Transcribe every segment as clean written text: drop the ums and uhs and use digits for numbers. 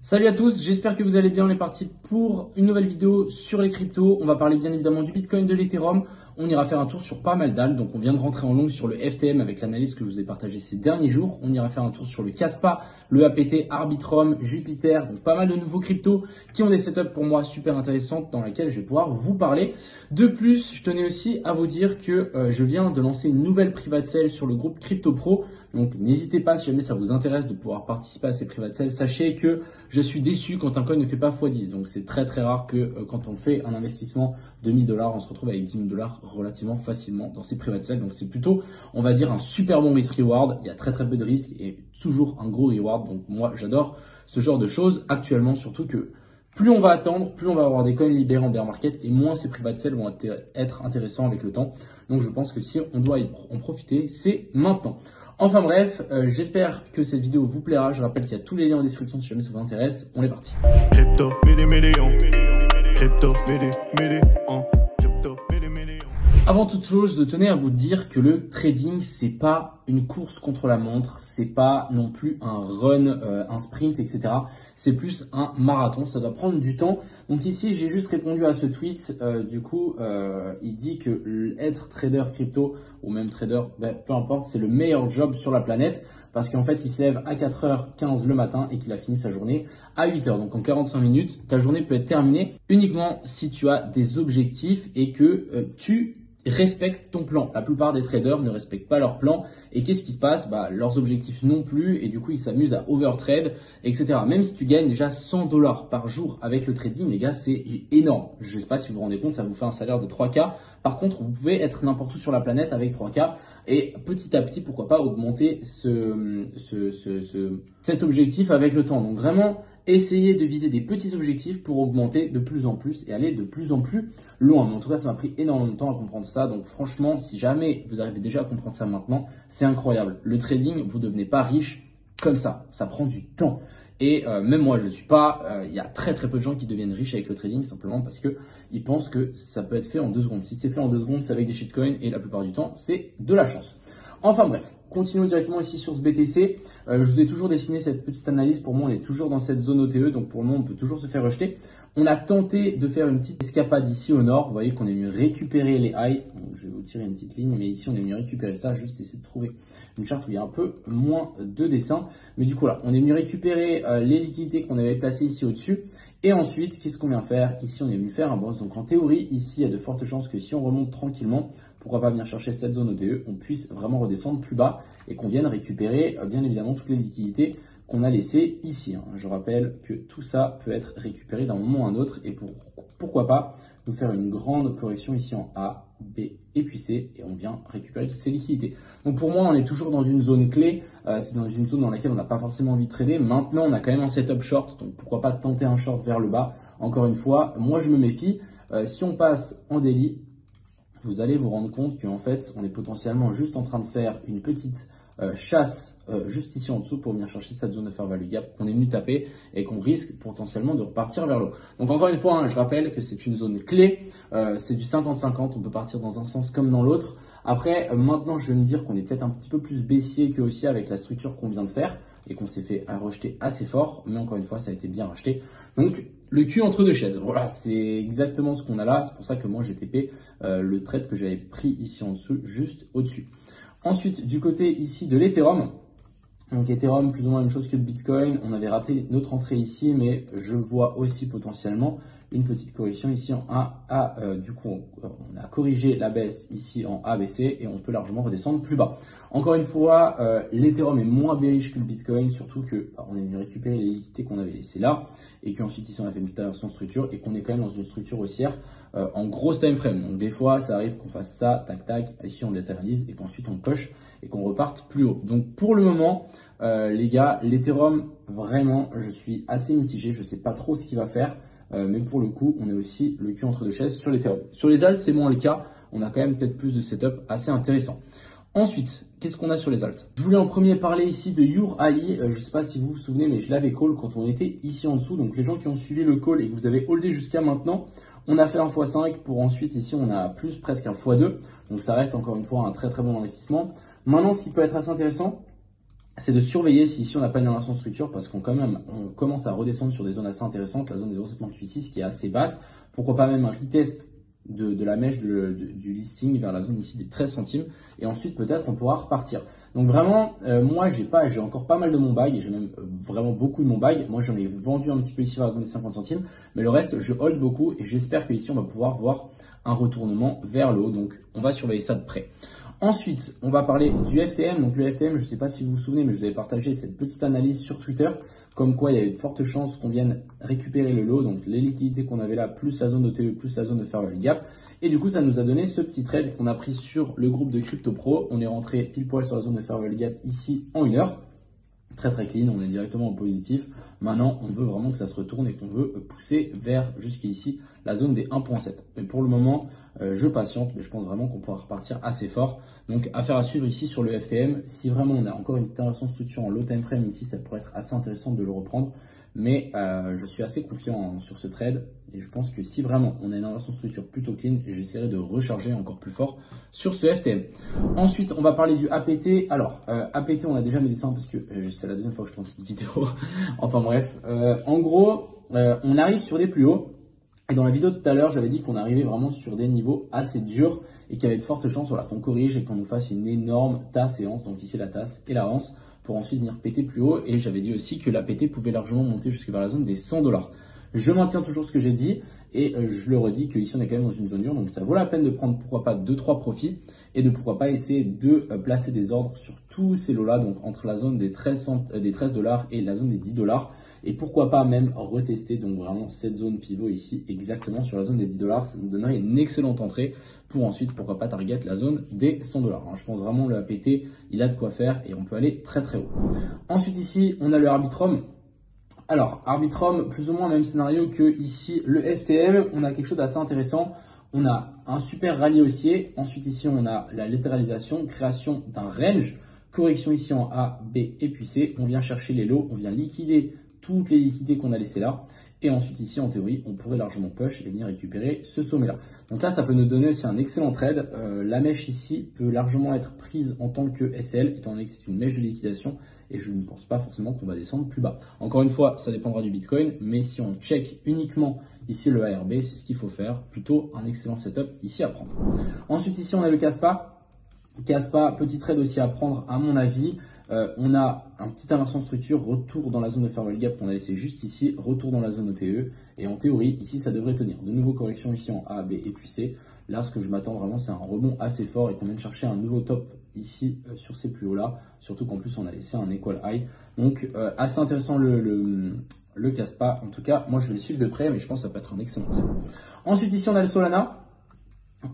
Salut à tous, j'espère que vous allez bien. On est parti pour une nouvelle vidéo sur les cryptos. On va parler bien évidemment du Bitcoin, de l'Ethereum. On ira faire un tour sur pas mal d'altes. Donc on vient de rentrer en longue sur le FTM avec l'analyse que je vous ai partagée ces derniers jours. On ira faire un tour sur le Kaspa, le APT, Arbitrum, Jupiter. Donc pas mal de nouveaux cryptos qui ont des setups pour moi super intéressantes dans lesquelles je vais pouvoir vous parler. De plus, je tenais aussi à vous dire que je viens de lancer une nouvelle private sale sur le groupe Crypto Pro. Donc n'hésitez pas, si jamais ça vous intéresse de pouvoir participer à ces private sales, sachez que je suis déçu quand un coin ne fait pas x10. Donc c'est très rare que quand on fait un investissement de 1000 $, on se retrouve avec 10 000 $ relativement facilement dans ces private sales. Donc c'est plutôt, on va dire, un super bon risk-reward. Il y a très peu de risques et toujours un gros reward. Donc moi j'adore ce genre de choses actuellement, surtout que plus on va attendre, plus on va avoir des coins libérés en bear market et moins ces private sales vont être intéressants avec le temps. Donc je pense que si on doit en profiter, c'est maintenant. Enfin bref, j'espère que cette vidéo vous plaira. Je rappelle qu'il y a tous les liens en description si jamais ça vous intéresse. On est parti. Crypto, million. Crypto, million. Crypto, million. Avant toute chose, je tenais à vous dire que le trading, c'est pas une course contre la montre, c'est pas non plus un run, un sprint, etc. C'est plus un marathon, ça doit prendre du temps. Donc ici, j'ai juste répondu à ce tweet. Il dit que être trader crypto ou même trader, peu importe, c'est le meilleur job sur la planète. Parce qu'en fait, il se lève à 4h15 le matin et qu'il a fini sa journée à 8h. Donc en 45 minutes, ta journée peut être terminée uniquement si tu as des objectifs et que tu respectent ton plan. La plupart des traders ne respectent pas leur plan. Et qu'est-ce qui se passe? Leurs objectifs non plus. Et du coup, ils s'amusent à overtrade, etc. Même si tu gagnes déjà 100 $ par jour avec le trading, les gars, c'est énorme. Je ne sais pas si vous vous rendez compte, ça vous fait un salaire de 3K. Par contre, vous pouvez être n'importe où sur la planète avec 3K. Et petit à petit, pourquoi pas augmenter cet objectif avec le temps. Donc vraiment, essayez de viser des petits objectifs pour augmenter de plus en plus et aller de plus en plus loin. Mais en tout cas, ça m'a pris énormément de temps à comprendre ça. Donc franchement, si jamais vous arrivez déjà à comprendre ça maintenant, c'est incroyable. Le trading, vous ne devenez pas riche comme ça. Ça prend du temps. Et même moi, je ne suis pas. Il y a très peu de gens qui deviennent riches avec le trading simplement parce que ils pensent que ça peut être fait en 2 secondes. Si c'est fait en 2 secondes, c'est avec des shitcoins et la plupart du temps, c'est de la chance. Enfin bref, continuons directement ici sur ce BTC. Je vous ai toujours dessiné cette petite analyse. Pour moi, on est toujours dans cette zone OTE, donc pour le moment, on peut toujours se faire rejeter. On a tenté de faire une petite escapade ici au nord. Vous voyez qu'on est venu récupérer les highs. Donc, je vais vous tirer une petite ligne, mais ici, on est venu récupérer ça. Juste essayer de trouver une charte où il y a un peu moins de dessin. Mais du coup, là, on est venu récupérer les liquidités qu'on avait placées ici au-dessus. Et ensuite, qu'est-ce qu'on vient faire? Ici, on est venu faire un boss. Donc, en théorie, ici, il y a de fortes chances que si on remonte tranquillement, pourquoi pas venir chercher cette zone OTE, on puisse vraiment redescendre plus bas et qu'on vienne récupérer, bien évidemment, toutes les liquidités qu'on a laissées ici. Je rappelle que tout ça peut être récupéré d'un moment à un autre et pourquoi pas nous faire une grande correction ici en A, B et puis C et on vient récupérer toutes ces liquidités. Donc pour moi, on est toujours dans une zone clé. C'est dans une zone dans laquelle on n'a pas forcément envie de trader. Maintenant, on a quand même un setup short, donc pourquoi pas tenter un short vers le bas. Encore une fois, moi je me méfie. Si on passe en daily, vous allez vous rendre compte qu'en fait, on est potentiellement juste en train de faire une petite chasse juste ici en dessous pour venir chercher cette zone de fair value gap qu'on est venu taper et qu'on risque potentiellement de repartir vers le haut. Donc encore une fois, je rappelle que c'est une zone clé, c'est du 50-50, on peut partir dans un sens comme dans l'autre. Après, maintenant, je vais me dire qu'on est peut-être un petit peu plus baissier que haussier avec la structure qu'on vient de faire et qu'on s'est fait rejeter assez fort, mais encore une fois, ça a été bien racheté. Donc, le cul entre deux chaises. Voilà, c'est exactement ce qu'on a là. C'est pour ça que moi, j'ai TP le trade que j'avais pris ici en dessous, juste au-dessus. Ensuite, du côté ici de l'Ethereum, donc Ethereum, plus ou moins la même chose que le Bitcoin. On avait raté notre entrée ici, mais je vois aussi potentiellement une petite correction ici en A. Du coup, on a corrigé la baisse ici en ABC et on peut largement redescendre plus bas. Encore une fois, l'Ethereum est moins bearish que le Bitcoin, surtout que on est venu récupérer les liquidités qu'on avait laissées là et qu'ensuite ici on a fait une petite inversion de structure et qu'on est quand même dans une structure haussière en grosse time frame. Donc des fois, ça arrive qu'on fasse ça, tac tac, ici on latéralise et qu'ensuite on coche et qu'on reparte plus haut. Donc pour le moment, les gars, l'Ethereum, vraiment, je suis assez mitigé. Je sais pas trop ce qu'il va faire. Mais pour le coup, on est aussi le cul entre deux chaises sur l'Ethereum. Sur les alts, c'est moins le cas. On a quand même peut-être plus de setup assez intéressant. Ensuite, qu'est-ce qu'on a sur les alts? Je voulais en premier parler ici de YourAI. Je ne sais pas si vous vous souvenez, mais je l'avais call quand on était ici en dessous. Donc les gens qui ont suivi le call et que vous avez holdé jusqu'à maintenant, on a fait un x5 pour ensuite ici on a plus presque un x2. Donc ça reste encore une fois un très bon investissement. Maintenant, ce qui peut être assez intéressant, c'est de surveiller si ici on n'a pas une inversion de structure parce qu'on commence à redescendre sur des zones assez intéressantes, la zone des 0,786 qui est assez basse. Pourquoi pas même un retest de la mèche du listing vers la zone ici des 13 centimes et ensuite peut-être on pourra repartir. Donc vraiment, moi j'ai encore pas mal de mon buy et j'ai même vraiment beaucoup de mon buy. Moi j'en ai vendu un petit peu ici vers la zone des 50 centimes, mais le reste je hold beaucoup et j'espère que ici on va pouvoir voir un retournement vers le haut. Donc on va surveiller ça de près. Ensuite, on va parler du FTM. Donc le FTM, je ne sais pas si vous vous souvenez, mais je vous avais partagé cette petite analyse sur Twitter, comme quoi il y avait de fortes chances qu'on vienne récupérer le lot, donc les liquidités qu'on avait là, plus la zone de TE, plus la zone de Fair Value Gap. Et du coup, ça nous a donné ce petit trade qu'on a pris sur le groupe de Crypto Pro. On est rentré pile poil sur la zone de Fair Value Gap ici en 1 heure. Très très clean, on est directement en positif. Maintenant, on veut vraiment que ça se retourne et qu'on veut pousser vers jusqu'ici la zone des 1.7. Mais pour le moment, je patiente, mais je pense vraiment qu'on pourra repartir assez fort. Donc, affaire à suivre ici sur le FTM. Si vraiment on a encore une inversion de structure en low time frame ici, ça pourrait être assez intéressant de le reprendre. Mais je suis assez confiant sur ce trade et je pense que si vraiment on a une inversion de structure plutôt clean, j'essaierai de recharger encore plus fort sur ce FTM. Ensuite, on va parler du APT. Alors, APT, on a déjà mis des dessins parce que c'est la deuxième fois que je tourne cette vidéo. Enfin bref, en gros, on arrive sur des plus hauts. Et dans la vidéo de tout à l'heure, j'avais dit qu'on arrivait vraiment sur des niveaux assez durs et qu'il y avait de fortes chances voilà, qu'on corrige et qu'on nous fasse une énorme tasse et anse. Donc ici la tasse et la anse pour ensuite venir péter plus haut. Et j'avais dit aussi que l'APT pouvait largement monter jusqu'à vers la zone des 100 $. Je maintiens toujours ce que j'ai dit et je le redis qu'ici on est quand même dans une zone dure. Donc ça vaut la peine de prendre pourquoi pas 2-3 profits et de pourquoi pas essayer de placer des ordres sur tous ces lots là. Donc entre la zone des 13 $ et la zone des 10 $. Et pourquoi pas même retester donc vraiment cette zone pivot ici exactement sur la zone des 10 $. Ça nous donnerait une excellente entrée pour ensuite pourquoi pas target la zone des 100 $. Je pense vraiment le APT il a de quoi faire et on peut aller très très haut. Ensuite ici on a le Arbitrum. Alors Arbitrum plus ou moins même scénario que ici le FTM. On a quelque chose d'assez intéressant. On a un super rallye haussier. Ensuite ici on a la latéralisation, création d'un range, correction ici en A, B et puis C. On vient chercher les lots, on vient liquider toutes les liquidités qu'on a laissées là. Et ensuite ici, en théorie, on pourrait largement push et venir récupérer ce sommet-là. Donc là, ça peut nous donner aussi un excellent trade. La mèche ici peut largement être prise en tant que SL, étant donné que c'est une mèche de liquidation. Et je ne pense pas forcément qu'on va descendre plus bas. Encore une fois, ça dépendra du Bitcoin. Mais si on check uniquement ici le ARB, c'est ce qu'il faut faire. Plutôt un excellent setup ici à prendre. Ensuite ici, on a le Kaspa. Kaspa, petit trade aussi à prendre à mon avis. On a un petit inversion de structure, retour dans la zone de Fair Value Gap qu'on a laissé juste ici, retour dans la zone OTE. Et en théorie, ici, ça devrait tenir. De nouveau, correction ici en A, B et puis C. Là, ce que je m'attends vraiment, c'est un rebond assez fort et qu'on vienne chercher un nouveau top ici sur ces plus hauts là. Surtout qu'en plus, on a laissé un equal high. Donc, assez intéressant le Kaspa. En tout cas, moi, je vais le suivre de près, mais je pense que ça peut être un excellent trade. Ensuite, ici, on a le Solana.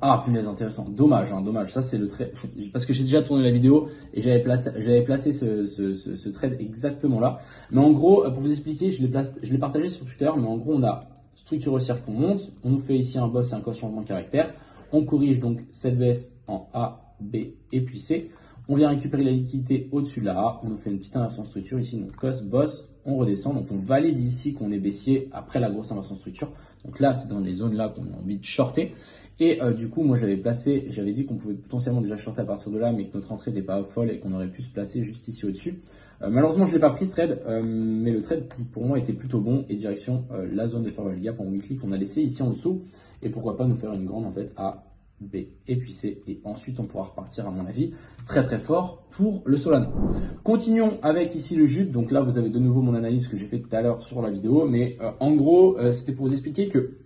Ah, punaise, intéressant. Dommage, hein, dommage. Ça, c'est le trade. Parce que j'ai déjà tourné la vidéo et j'avais placé ce trade exactement là. Mais en gros, pour vous expliquer, je l'ai partagé sur Twitter. Mais en gros, on a structure haussière qu'on monte. On nous fait ici un boss et un cos changement de caractère. On corrige donc cette baisse en A, B et puis C. On vient récupérer la liquidité au-dessus de la A. On nous fait une petite inversion de structure ici. Donc, cos, boss, on redescend. Donc, on valide ici qu'on est baissier après la grosse inversion de structure. Donc là, c'est dans les zones là qu'on a envie de shorter. Et du coup, moi, j'avais dit qu'on pouvait potentiellement déjà shorter à partir de là, mais que notre entrée n'était pas folle et qu'on aurait pu se placer juste ici au-dessus. Malheureusement, je ne l'ai pas pris ce trade, mais le trade pour moi était plutôt bon et direction la zone de Fair Value Gap en weekly qu'on a laissé ici en dessous. Et pourquoi pas nous faire une grande en fait A, B et puis C. Et ensuite, on pourra repartir à mon avis très très fort pour le Solana. Continuons avec ici le JUP. Donc là, vous avez de nouveau mon analyse que j'ai fait tout à l'heure sur la vidéo. Mais en gros, c'était pour vous expliquer que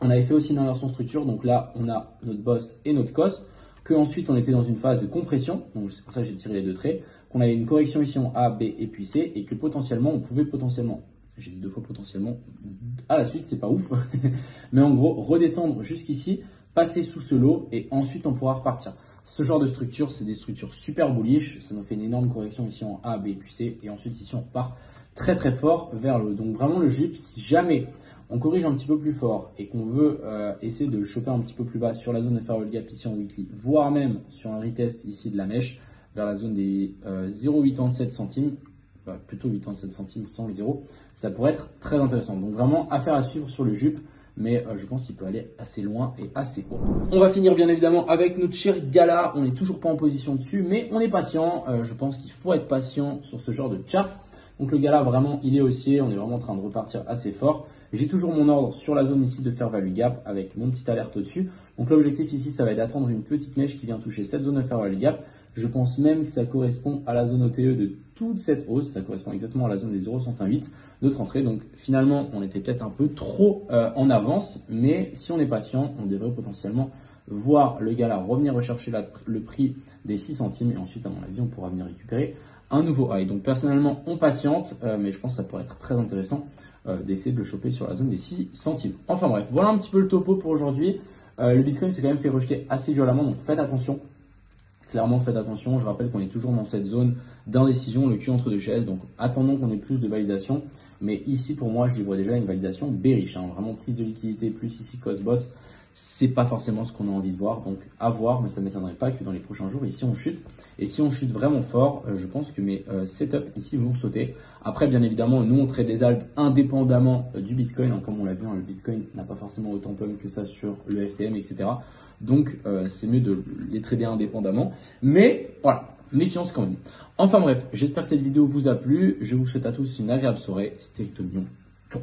on avait fait aussi une inversion structure, donc là on a notre boss et notre cos, qu'ensuite on était dans une phase de compression, donc c'est pour ça que j'ai tiré les deux traits, qu'on avait une correction ici en A, B et puis C, et que potentiellement on pouvait j'ai dit deux fois potentiellement, à la suite c'est pas ouf, mais en gros redescendre jusqu'ici, passer sous ce lot et ensuite on pourra repartir. Ce genre de structure, c'est des structures super bullish, ça nous fait une énorme correction ici en A, B et puis C, et ensuite ici on repart très très fort vers le haut. Donc vraiment le JUP, si jamais on corrige un petit peu plus fort et qu'on veut essayer de le choper un petit peu plus bas sur la zone de Fair Value Gap ici en weekly, voire même sur un retest ici de la mèche vers la zone des 0,87 centimes, plutôt 87 centimes sans le 0, ça pourrait être très intéressant. Donc vraiment affaire à suivre sur le JUP. mais je pense qu'il peut aller assez loin et assez haut. On va finir bien évidemment avec notre cher Gala. On n'est toujours pas en position dessus, mais on est patient. Je pense qu'il faut être patient sur ce genre de chart. Donc le Gala, vraiment, il est haussier. On est vraiment en train de repartir assez fort. J'ai toujours mon ordre sur la zone ici de fair value gap avec mon petit alerte au-dessus. Donc l'objectif ici, ça va être d'attendre une petite mèche qui vient toucher cette zone de fair value gap. Je pense même que ça correspond à la zone OTE de toute cette hausse. Ça correspond exactement à la zone des 0,108 de notre entrée. Donc finalement, on était peut-être un peu trop en avance. Mais si on est patient, on devrait potentiellement voir le Gala revenir rechercher le prix des 6 centimes. Et ensuite, à mon avis, on pourra venir récupérer un nouveau high. Donc personnellement, on patiente. Mais je pense que ça pourrait être très intéressant d'essayer de le choper sur la zone des 6 centimes. Enfin bref, voilà un petit peu le topo pour aujourd'hui. Le Bitcoin s'est quand même fait rejeter assez violemment. Donc faites attention. Clairement, faites attention. Je rappelle qu'on est toujours dans cette zone d'indécision, le cul entre deux chaises. Donc, attendons qu'on ait plus de validation. Mais ici, pour moi, je y vois déjà une validation bearish. Vraiment, prise de liquidité plus ici cost boss. C'est pas forcément ce qu'on a envie de voir. Donc, à voir. Mais ça ne m'étonnerait pas que dans les prochains jours, ici, on chute. Et si on chute vraiment fort, je pense que mes setups ici vont sauter. Après, bien évidemment, nous, on trade les alpes indépendamment du Bitcoin. Comme on l'a vu, le Bitcoin n'a pas forcément autant pump que ça sur le FTM, etc. Donc, c'est mieux de les trader indépendamment. Mais voilà, méfiance quand même. Enfin bref, j'espère que cette vidéo vous a plu. Je vous souhaite à tous une agréable soirée. C'était Victor Million. Ciao.